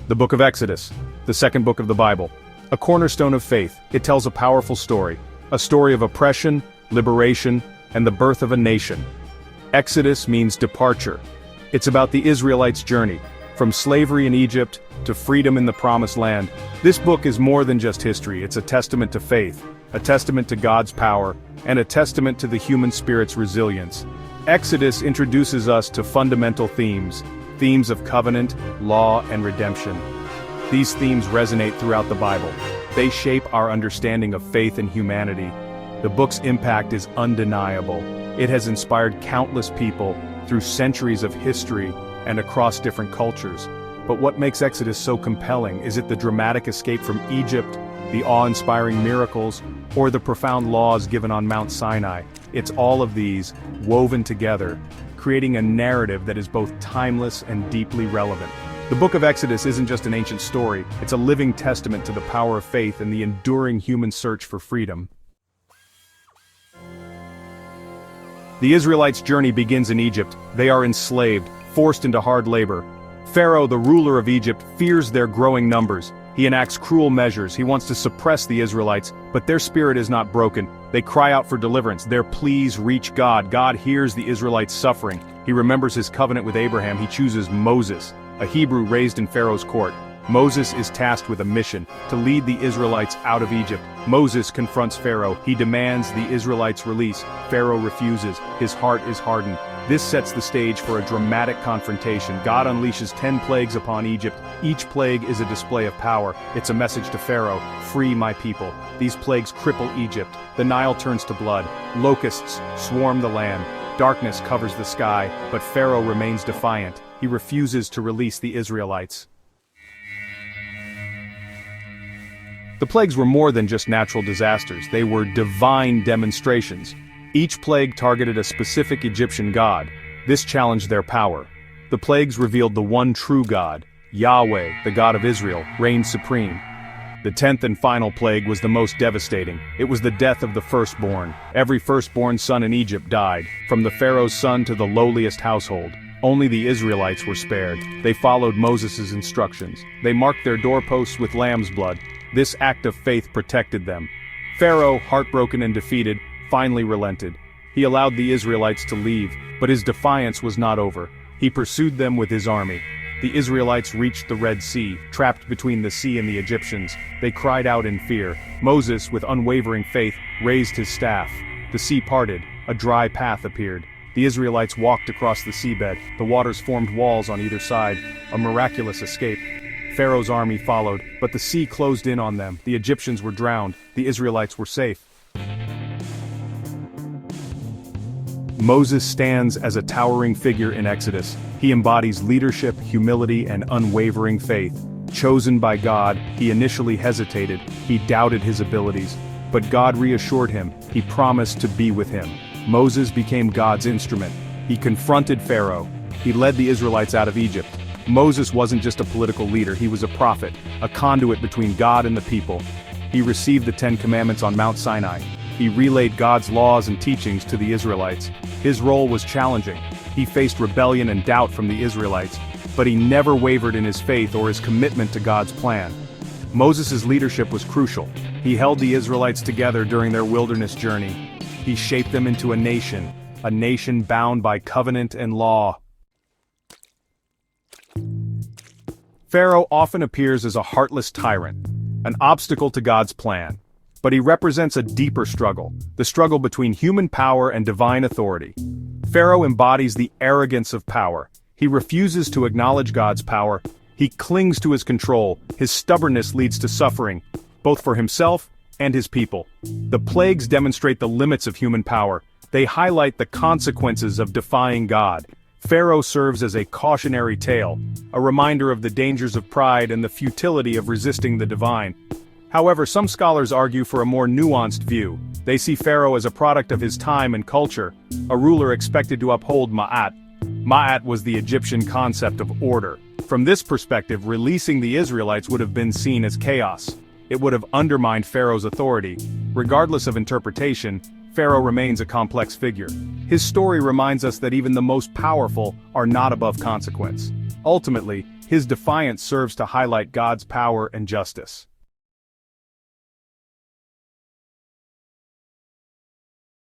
The book of Exodus, the second book of the Bible. A cornerstone of faith, it tells a powerful story. A story of oppression, liberation, and the birth of a nation. Exodus means departure. It's about the Israelites' journey, from slavery in Egypt to freedom in the Promised Land. This book is more than just history, it's a testament to faith, a testament to God's power, and a testament to the human spirit's resilience. Exodus introduces us to fundamental themes of covenant, law, and redemption. These themes resonate throughout the Bible. They shape our understanding of faith and humanity. The book's impact is undeniable. It has inspired countless people through centuries of history and across different cultures. But what makes Exodus so compelling? Is it the dramatic escape from Egypt, the awe-inspiring miracles, or the profound laws given on Mount Sinai? It's all of these, woven together, creating a narrative that is both timeless and deeply relevant. The book of Exodus isn't just an ancient story, it's a living testament to the power of faith and the enduring human search for freedom. The Israelites' journey begins in Egypt. They are enslaved, forced into hard labor. Pharaoh, the ruler of Egypt, fears their growing numbers. He enacts cruel measures. He wants to suppress the Israelites, but their spirit is not broken. They cry out for deliverance. Their pleas reach God. God hears the Israelites' suffering. He remembers his covenant with Abraham. He chooses Moses, a Hebrew raised in Pharaoh's court. Moses is tasked with a mission, to lead the Israelites out of Egypt. Moses confronts Pharaoh. He demands the Israelites' release. Pharaoh refuses. His heart is hardened. This sets the stage for a dramatic confrontation. God unleashes 10 plagues upon Egypt. Each plague is a display of power. It's a message to Pharaoh, free my people. These plagues cripple Egypt. The Nile turns to blood. Locusts swarm the land. Darkness covers the sky, but Pharaoh remains defiant. He refuses to release the Israelites. The plagues were more than just natural disasters. They were divine demonstrations. Each plague targeted a specific Egyptian god. This challenged their power. The plagues revealed the one true God, Yahweh, the God of Israel, reigned supreme. The 10th and final plague was the most devastating. It was the death of the firstborn. Every firstborn son in Egypt died, from the Pharaoh's son to the lowliest household. Only the Israelites were spared. They followed Moses' instructions. They marked their doorposts with lamb's blood. This act of faith protected them. Pharaoh, heartbroken and defeated, finally relented. He allowed the Israelites to leave, but his defiance was not over. He pursued them with his army. The Israelites reached the Red Sea, trapped between the sea and the Egyptians. They cried out in fear. Moses, with unwavering faith, raised his staff. The sea parted. A dry path appeared. The Israelites walked across the seabed. The waters formed walls on either side. A miraculous escape. Pharaoh's army followed, but the sea closed in on them. The Egyptians were drowned. The Israelites were safe. Moses stands as a towering figure in Exodus. He embodies leadership, humility, and unwavering faith. Chosen by God, he initially hesitated. He doubted his abilities. But God reassured him. He promised to be with him. Moses became God's instrument. He confronted Pharaoh. He led the Israelites out of Egypt. Moses wasn't just a political leader, he was a prophet, a conduit between God and the people. He received the 10 Commandments on Mount Sinai. He relayed God's laws and teachings to the Israelites. His role was challenging. He faced rebellion and doubt from the Israelites, but he never wavered in his faith or his commitment to God's plan. Moses' leadership was crucial. He held the Israelites together during their wilderness journey. He shaped them into a nation bound by covenant and law. Pharaoh often appears as a heartless tyrant, an obstacle to God's plan. But he represents a deeper struggle, the struggle between human power and divine authority. Pharaoh embodies the arrogance of power. He refuses to acknowledge God's power. He clings to his control. His stubbornness leads to suffering, both for himself and his people. The plagues demonstrate the limits of human power. They highlight the consequences of defying God. Pharaoh serves as a cautionary tale, a reminder of the dangers of pride and the futility of resisting the divine. However, some scholars argue for a more nuanced view. They see Pharaoh as a product of his time and culture, a ruler expected to uphold Ma'at. Ma'at was the Egyptian concept of order. From this perspective, releasing the Israelites would have been seen as chaos. It would have undermined Pharaoh's authority. Regardless of interpretation, Pharaoh remains a complex figure. His story reminds us that even the most powerful are not above consequence. Ultimately, His defiance serves to highlight God's power and justice.